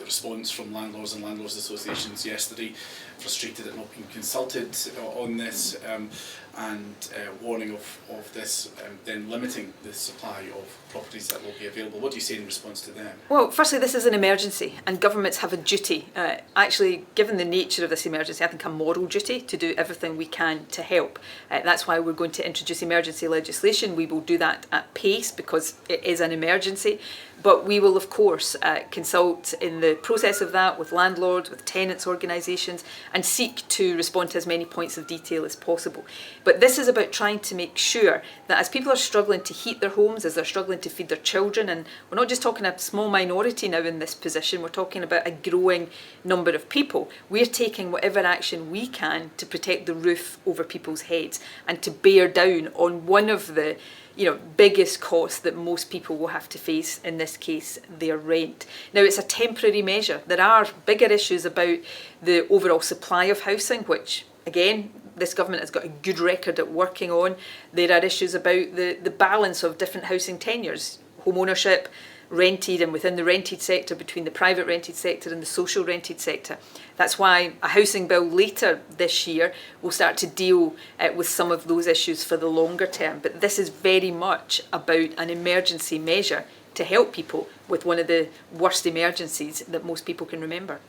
the response from landlords and landlords associations yesterday, frustrated at not being consulted on this, and warning of this then limiting the supply of properties that will be available. What do you say in response to them? Well, firstly, this is an emergency and governments have a duty, actually given the nature of this emergency, I think a moral duty to do everything we can to help. That's why we're going to introduce emergency legislation. We will do that at pace because it is an emergency, but we will of course consult in the process of that with landlords, with tenants organisations, and seek to respond to as many points of detail as possible. But this is about trying to make sure that as people are struggling to heat their homes, as they're struggling to feed their children, and we're not just talking a small minority now in this position, we're talking about a growing number of people, we're taking whatever action we can to protect the roof over people's heads and to bear down on one of the biggest costs that most people will have to face, in this case, their rent. Now, it's a temporary measure. There are bigger issues about the overall supply of housing, which, again, this government has got a good record at working on. There are issues about the balance of different housing tenures, home ownership, rented, and within the rented sector, between the private rented sector and the social rented sector. That's why a housing bill later this year will start to deal with some of those issues for the longer term. But this is very much about an emergency measure to help people with one of the worst emergencies that most people can remember.